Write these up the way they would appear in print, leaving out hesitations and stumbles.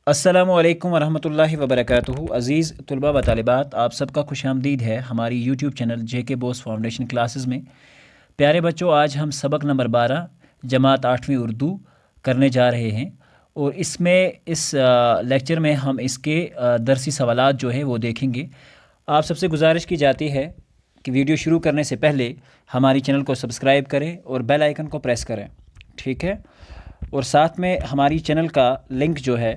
السلام علیکم ورحمۃ اللہ وبرکاتہ۔ عزیز طلباء و طالبات، آپ سب کا خوش آمدید ہے ہماری یوٹیوب چینل جے کے بوس فاؤنڈیشن کلاسز میں۔ پیارے بچوں، آج ہم سبق نمبر 12 جماعت 8ویں اردو کرنے جا رہے ہیں، اور اس لیکچر میں ہم اس کے درسی سوالات جو ہیں وہ دیکھیں گے۔ آپ سب سے گزارش کی جاتی ہے کہ ویڈیو شروع کرنے سے پہلے ہماری چینل کو سبسکرائب کریں اور بیل آئیکن کو پریس کریں، ٹھیک ہے؟ اور ساتھ میں ہماری چینل کا لنک جو ہے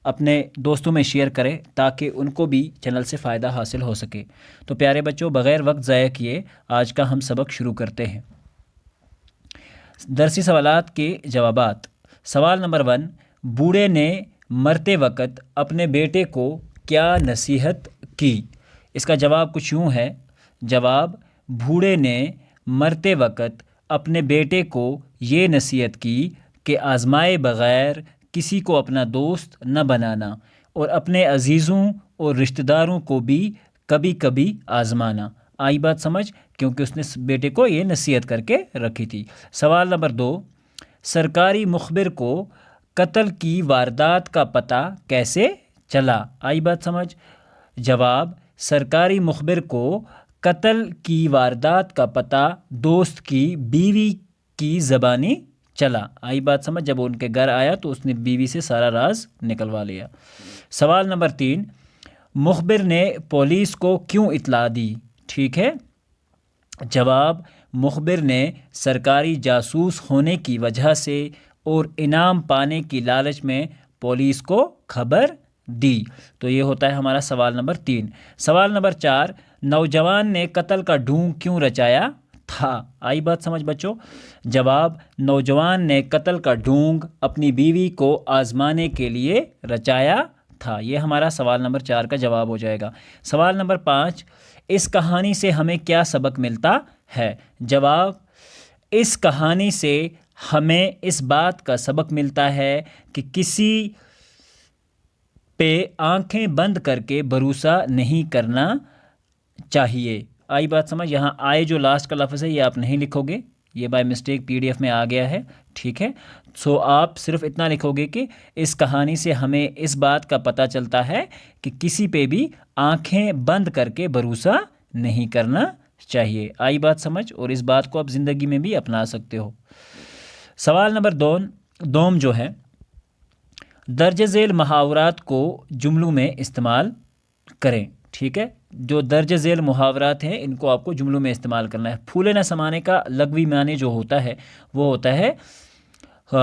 اپنے دوستوں میں شیئر کریں تاکہ ان کو بھی چینل سے فائدہ حاصل ہو سکے۔ تو پیارے بچوں، بغیر وقت ضائع کیے آج کا ہم سبق شروع کرتے ہیں۔ درسی سوالات کے جوابات۔ سوال نمبر 1، بوڑھے نے مرتے وقت اپنے بیٹے کو کیا نصیحت کی؟ اس کا جواب کچھ یوں ہے۔ جواب: بوڑھے نے مرتے وقت اپنے بیٹے کو یہ نصیحت کی کہ آزمائے بغیر کسی کو اپنا دوست نہ بنانا، اور اپنے عزیزوں اور رشتہ داروں کو بھی کبھی کبھی آزمانا۔ آئی بات سمجھ؟ کیونکہ اس نے بیٹے کو یہ نصیحت کر کے رکھی تھی۔ سوال نمبر 2، سرکاری مخبر کو قتل کی واردات کا پتہ کیسے چلا؟ آئی بات سمجھ؟ جواب: سرکاری مخبر کو قتل کی واردات کا پتہ دوست کی بیوی کی زبانی چلا۔ آئی بات سمجھ؟ جب ان کے گھر آیا تو اس نے بیوی سے سارا راز نکلوا لیا۔ سوال نمبر 3، مخبر نے پولیس کو کیوں اطلاع دی؟ ٹھیک ہے؟ جواب: مخبر نے سرکاری جاسوس ہونے کی وجہ سے اور انعام پانے کی لالچ میں پولیس کو خبر دی۔ تو یہ ہوتا ہے ہمارا سوال نمبر 3۔ سوال نمبر 4، نوجوان نے قتل کا ڈھونگ کیوں رچایا تھا؟ آئی بات سمجھ بچوں؟ جواب: نوجوان نے قتل کا ڈھونگ اپنی بیوی کو آزمانے کے لیے رچایا تھا۔ یہ ہمارا سوال نمبر 4 کا جواب ہو جائے گا۔ سوال نمبر 5، اس کہانی سے ہمیں کیا سبق ملتا ہے؟ جواب: اس کہانی سے ہمیں اس بات کا سبق ملتا ہے کہ کسی پہ آنکھیں بند کر کے بھروسہ نہیں کرنا چاہیے۔ آئی بات سمجھ؟ یہاں آئے جو لاسٹ کا لفظ ہے یہ آپ نہیں لکھو گے، یہ بائی مسٹیک PDF میں آ گیا ہے، ٹھیک ہے؟ آپ صرف اتنا لکھو گے کہ اس کہانی سے ہمیں اس بات کا پتہ چلتا ہے کہ کسی پہ بھی آنکھیں بند کر کے بھروسہ نہیں کرنا چاہیے۔ آئی بات سمجھ؟ اور اس بات کو آپ زندگی میں بھی اپنا سکتے ہو۔ سوال نمبر 2 جو ہے، درج ذیل محاورات کو جملوں میں استعمال کریں۔ ٹھیک ہے؟ جو درج ذیل محاورات ہیں ان کو آپ کو جملوں میں استعمال کرنا ہے۔ پھولے نہ سمانے کا لغوی معنی جو ہوتا ہے وہ ہوتا ہے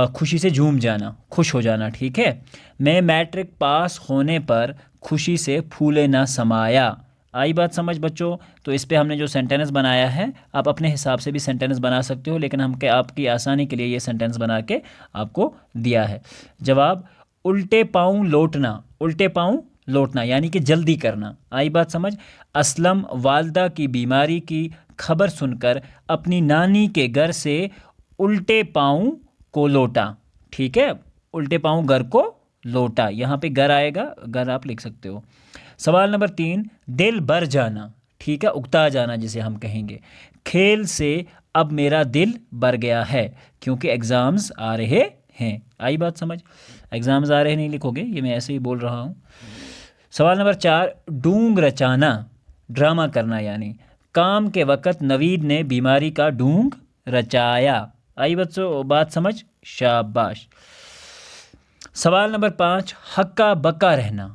خوشی سے جھوم جانا، خوش ہو جانا، ٹھیک ہے؟ میں میٹرک پاس ہونے پر خوشی سے پھولے نہ سمایا۔ آئی بات سمجھ بچوں؟ تو اس پہ ہم نے جو سینٹینس بنایا ہے، آپ اپنے حساب سے بھی سینٹینس بنا سکتے ہو، لیکن ہم آپ کی آسانی کے لیے یہ سینٹینس بنا کے آپ کو دیا ہے۔ جواب: الٹے پاؤں لوٹنا، الٹے پاؤں لوٹنا یعنی کہ جلدی کرنا۔ آئی بات سمجھ؟ اسلم والدہ کی بیماری کی خبر سن کر اپنی نانی کے گھر سے الٹے پاؤں کو لوٹا۔ ٹھیک ہے؟ الٹے پاؤں گھر کو لوٹا، یہاں پہ گھر آئے گا، گھر آپ لکھ سکتے ہو۔ سوال نمبر 3، دل بھر جانا، ٹھیک ہے؟ اکتا جانا جسے ہم کہیں گے۔ کھیل سے اب میرا دل بھر گیا ہے کیونکہ ایگزامز آ رہے ہیں۔ آئی بات سمجھ؟ ایگزامز آ رہے نہیں لکھو گے، یہ میں ایسے ہی بول رہا ہوں۔ سوال نمبر 4، ڈھونگ رچانا، ڈرامہ کرنا یعنی کام کے وقت نوید نے بیماری کا ڈھونگ رچایا۔ آئی بات سمجھ؟ شاباش۔ سوال نمبر 5، ہکا بکا رہنا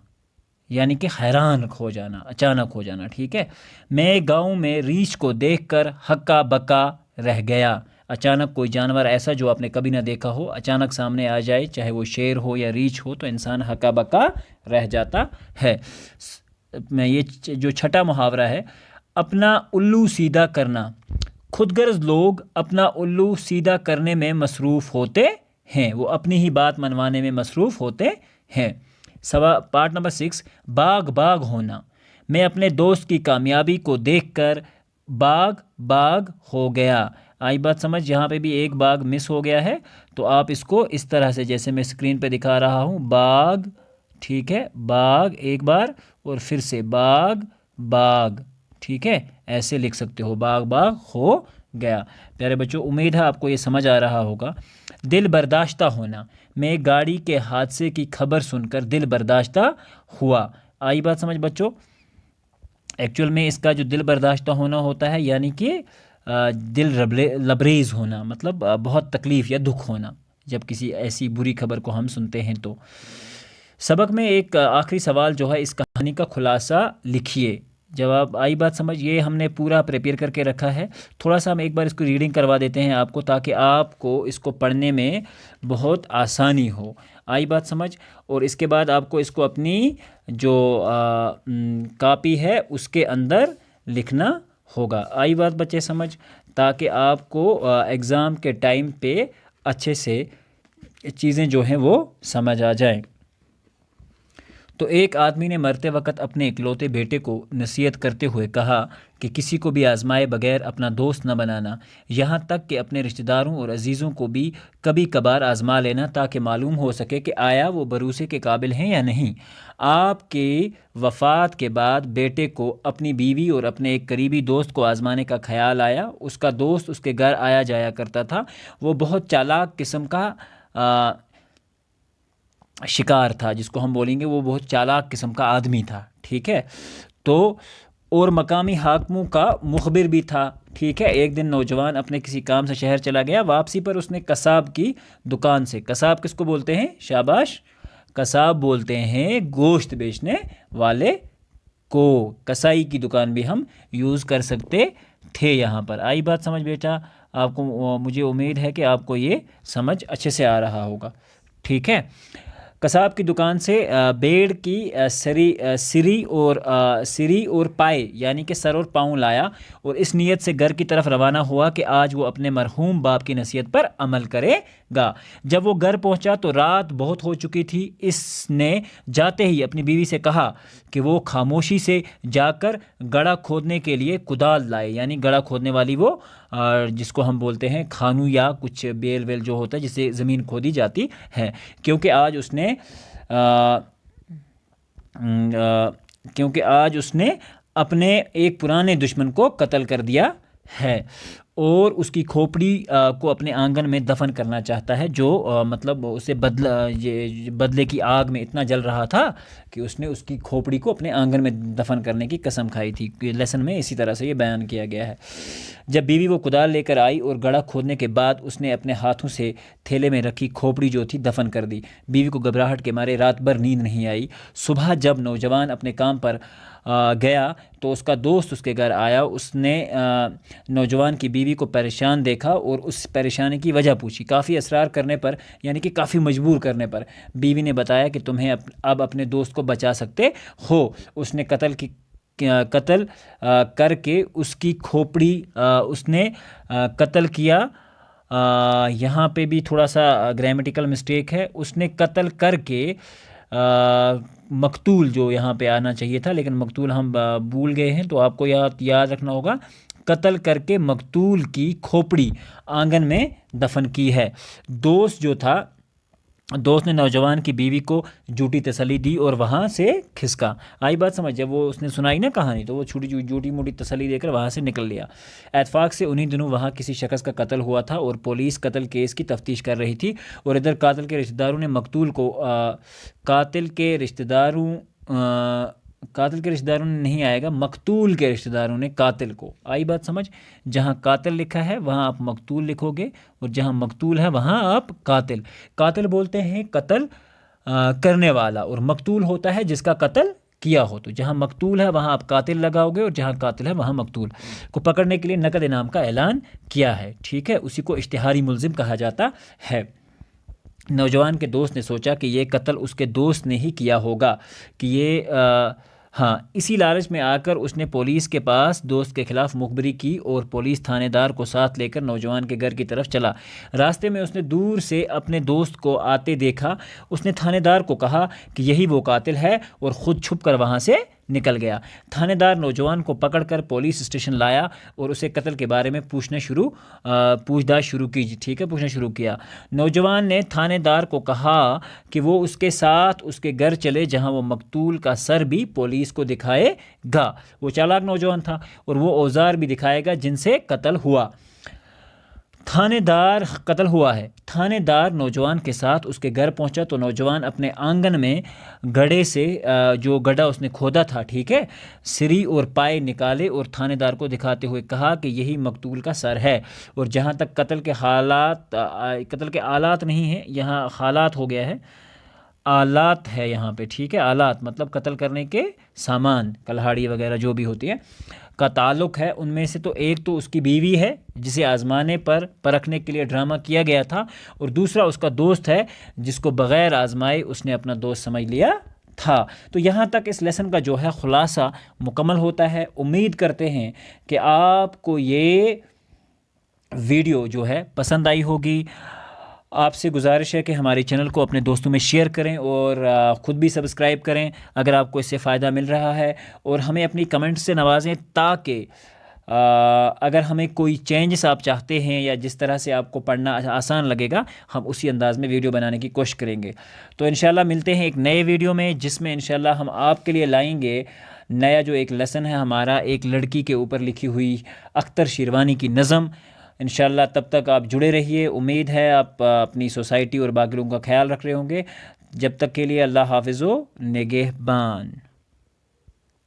یعنی کہ حیران ہو جانا، اچانک ہو جانا، ٹھیک ہے؟ میں گاؤں میں ریچھ کو دیکھ کر ہکا بکا رہ گیا۔ اچانک کوئی جانور ایسا جو آپ نے کبھی نہ دیکھا ہو اچانک سامنے آ جائے، چاہے وہ شیر ہو یا ریچھ ہو، تو انسان ہکا بکا رہ جاتا ہے۔ یہ جو چھٹا محاورہ ہے، اپنا الو سیدھا کرنا۔ خود غرض لوگ اپنا الو سیدھا کرنے میں مصروف ہوتے ہیں، وہ اپنی ہی بات منوانے میں مصروف ہوتے ہیں۔ پارٹ نمبر 6، باغ باغ ہونا، میں اپنے دوست کی کامیابی کو دیکھ کر باغ باغ ہو گیا۔ آئی بات سمجھ؟ یہاں پہ بھی ایک باغ مس ہو گیا ہے، تو آپ اس کو اس طرح سے جیسے میں اسکرین پہ دکھا رہا ہوں، باغ، ٹھیک ہے؟ باغ ایک بار اور پھر سے باغ باغ، ٹھیک ہے؟ ایسے لکھ سکتے ہو، باغ باغ ہو گیا۔ پیارے بچوں، امید ہے آپ کو یہ سمجھ آ رہا ہوگا۔ دل برداشتہ ہونا، میں ایک گاڑی کے حادثے کی خبر سن کر دل برداشتہ ہوا۔ آئی بات سمجھ بچوں؟ ایکچول میں اس کا جو دل برداشتہ ہونا ہوتا ہے یعنی کہ دل لبریز ہونا، مطلب بہت تکلیف یا دکھ ہونا جب کسی ایسی بری خبر کو ہم سنتے ہیں تو۔ سبق میں ایک آخری سوال جو ہے، اس کہانی کا خلاصہ لکھیے۔ جواب آئی بات سمجھ؟ یہ ہم نے پورا پریپیئر کر کے رکھا ہے، تھوڑا سا ہم ایک بار اس کو ریڈنگ کروا دیتے ہیں آپ کو، تاکہ آپ کو اس کو پڑھنے میں بہت آسانی ہو۔ آئی بات سمجھ؟ اور اس کے بعد آپ کو اس کو اپنی جو کاپی ہے اس کے اندر لکھنا ہوگا۔ آئی بات بچے سمجھ؟ تاکہ آپ کو ایگزام کے ٹائم پہ اچھے سے چیزیں جو ہیں وہ سمجھ آ جائیں۔ تو ایک آدمی نے مرتے وقت اپنے اکلوتے بیٹے کو نصیحت کرتے ہوئے کہا کہ کسی کو بھی آزمائے بغیر اپنا دوست نہ بنانا، یہاں تک کہ اپنے رشتہ داروں اور عزیزوں کو بھی کبھی کبھار آزما لینا، تاکہ معلوم ہو سکے کہ آیا وہ بھروسے کے قابل ہیں یا نہیں۔ آپ کی وفات کے بعد بیٹے کو اپنی بیوی اور اپنے ایک قریبی دوست کو آزمانے کا خیال آیا۔ اس کا دوست اس کے گھر آیا جایا کرتا تھا، وہ بہت چالاک قسم کا شکار تھا، جس کو ہم بولیں گے وہ بہت چالاک قسم کا آدمی تھا، ٹھیک ہے؟ تو اور مقامی حاکموں کا مخبر بھی تھا، ٹھیک ہے؟ ایک دن نوجوان اپنے کسی کام سے شہر چلا گیا، واپسی پر اس نے قصاب کی دکان سے، قصاب کس کو بولتے ہیں؟ شاباش، قصاب بولتے ہیں گوشت بیچنے والے کو، کسائی کی دکان بھی ہم یوز کر سکتے تھے یہاں پر۔ آئی بات سمجھ بیٹا؟ آپ کو مجھے امید ہے کہ آپ کو یہ سمجھ اچھے سے آ رہا ہوگا، ٹھیک ہے؟ قصاب کی دکان سے بیڑ کی سری اور پائے یعنی کہ سر اور پاؤں لایا، اور اس نیت سے گھر کی طرف روانہ ہوا کہ آج وہ اپنے مرحوم باپ کی نصیحت پر عمل کرے گا۔ جب وہ گھر پہنچا تو رات بہت ہو چکی تھی۔ اس نے جاتے ہی اپنی بیوی سے کہا کہ وہ خاموشی سے جا کر گڑھا کھودنے کے لیے کدال لائے، یعنی گڑھا کھودنے والی وہ جس کو ہم بولتے ہیں کھانو یا کچھ بیل ویل جو ہوتا ہے جس سے زمین کھودی جاتی ہے، کیونکہ آج اس نے اپنے ایک پرانے دشمن کو قتل کر دیا ہے، اور اس کی کھوپڑی کو اپنے آنگن میں دفن کرنا چاہتا ہے، جو مطلب اسے بدلے کی آگ میں اتنا جل رہا تھا کہ اس نے اس کی کھوپڑی کو اپنے آنگن میں دفن کرنے کی قسم کھائی تھی۔ لیسن میں اسی طرح سے یہ بیان کیا گیا ہے۔ جب بیوی وہ کدال لے کر آئی اور گڑھا کھودنے کے بعد اس نے اپنے ہاتھوں سے تھیلے میں رکھی کھوپڑی جو تھی دفن کر دی۔ بیوی کو گھبراہٹ کے مارے رات بھر نیند نہیں آئی۔ صبح جب نوجوان اپنے کام پر گیا تو اس کا دوست اس کے گھر آیا۔ اس نے نوجوان کی بیوی کو پریشان دیکھا اور اس پریشانی کی وجہ پوچھی۔ کافی اصرار کرنے پر یعنی کہ کافی مجبور کرنے پر بیوی نے بتایا کہ تمہیں اب اپنے دوست کو بچا سکتے ہو۔ اس نے قتل کر کے اس کی کھوپڑی اس نے قتل کیا۔ یہاں پہ بھی تھوڑا سا گرامیٹیکل مسٹیک ہے، اس نے قتل کر کے مقتول جو یہاں پہ آنا چاہیے تھا، لیکن مقتول ہم بھول گئے ہیں، تو آپ کو یاد رکھنا ہوگا قتل کر کے مقتول کی کھوپڑی آنگن میں دفن کی ہے۔ دوست نے نوجوان کی بیوی کو جھوٹی تسلی دی اور وہاں سے کھسکا۔ آئی بات سمجھ؟ جب وہ اس نے سنائی نا کہانی تو وہ جھوٹی موٹی تسلی دے کر وہاں سے نکل لیا۔ اتفاق سے انہی دنوں وہاں کسی شخص کا قتل ہوا تھا اور پولیس قتل کیس کی تفتیش کر رہی تھی، اور ادھر قاتل کے رشتہ داروں نے نہیں آئے گا، مقتول کے رشتہ داروں نے قاتل کو۔ آئی بات سمجھ؟ جہاں قاتل لکھا ہے وہاں آپ مقتول لکھو گے، اور جہاں مقتول ہے وہاں آپ قاتل بولتے ہیں قتل کرنے والا، اور مقتول ہوتا ہے جس کا قتل کیا ہو۔ تو جہاں مقتول ہے وہاں آپ قاتل لگاؤ گے، اور جہاں قاتل ہے وہاں مقتول کو پکڑنے کے لیے نقد انعام کا اعلان کیا ہے، ٹھیک ہے؟ اسی کو اشتہاری ملزم کہا جاتا ہے۔ نوجوان کے دوست نے سوچا کہ یہ قتل اس کے دوست نے ہی کیا ہوگا، کہ اسی لالچ میں آ کر اس نے پولیس کے پاس دوست کے خلاف مخبری کی اور پولیس تھانے دار کو ساتھ لے کر نوجوان کے گھر کی طرف چلا۔ راستے میں اس نے دور سے اپنے دوست کو آتے دیکھا۔ اس نے تھانے دار کو کہا کہ یہی وہ قاتل ہے، اور خود چھپ کر وہاں سے نکل گیا۔ تھانے دار نوجوان کو پکڑ کر پولیس اسٹیشن لایا اور اسے قتل کے بارے میں پوچھ داچھ شروع کی، ٹھیک ہے؟ پوچھنا شروع کیا۔ نوجوان نے تھانے دار کو کہا کہ وہ اس کے ساتھ اس کے گھر چلے، جہاں وہ مقتول کا سر بھی پولیس کو دکھائے گا۔ وہ چالاک نوجوان تھا اور وہ اوزار بھی دکھائے گا جن سے قتل ہوا۔ تھانے دار قتل ہوا ہے۔ تھانے دار نوجوان کے ساتھ اس کے گھر پہنچا تو نوجوان اپنے آنگن میں گڑھے سے جو گڈھا اس نے کھودا تھا، ٹھیک ہے، سری اور پائے نکالے اور تھانے دار کو دکھاتے ہوئے کہا کہ یہی مقتول کا سر ہے۔ اور جہاں تک قتل کے آلات نہیں ہیں، یہاں حالات ہو گیا ہے، آلات ہے یہاں پہ، ٹھیک ہے، آلات مطلب قتل کرنے کے سامان، کلہاڑی وغیرہ جو بھی ہوتی ہے کا تعلق ہے، ان میں سے تو ایک تو اس کی بیوی ہے جسے آزمانے پر پرکھنے کے لیے ڈرامہ کیا گیا تھا، اور دوسرا اس کا دوست ہے جس کو بغیر آزمائے اس نے اپنا دوست سمجھ لیا تھا۔ تو یہاں تک اس لیسن کا جو ہے خلاصہ مکمل ہوتا ہے۔ امید کرتے ہیں کہ آپ کو یہ ویڈیو جو ہے پسند آئی ہوگی۔ آپ سے گزارش ہے کہ ہمارے چینل کو اپنے دوستوں میں شیئر کریں اور خود بھی سبسکرائب کریں اگر آپ کو اس سے فائدہ مل رہا ہے، اور ہمیں اپنی کمنٹ سے نوازیں تاکہ اگر ہمیں کوئی چینجز آپ چاہتے ہیں یا جس طرح سے آپ کو پڑھنا آسان لگے گا، ہم اسی انداز میں ویڈیو بنانے کی کوشش کریں گے۔ تو انشاءاللہ ملتے ہیں ایک نئے ویڈیو میں، جس میں انشاءاللہ ہم آپ کے لیے لائیں گے نیا جو ایک لیسن ہے ہمارا، ایک لڑکی کے اوپر لکھی ہوئی اختر شیروانی کی نظم۔ انشاءاللہ تب تک آپ جڑے رہیے۔ امید ہے آپ اپنی سوسائٹی اور باقی لوگوں کا خیال رکھ رہے ہوں گے۔ جب تک کے لیے اللہ حافظ و نگہبان۔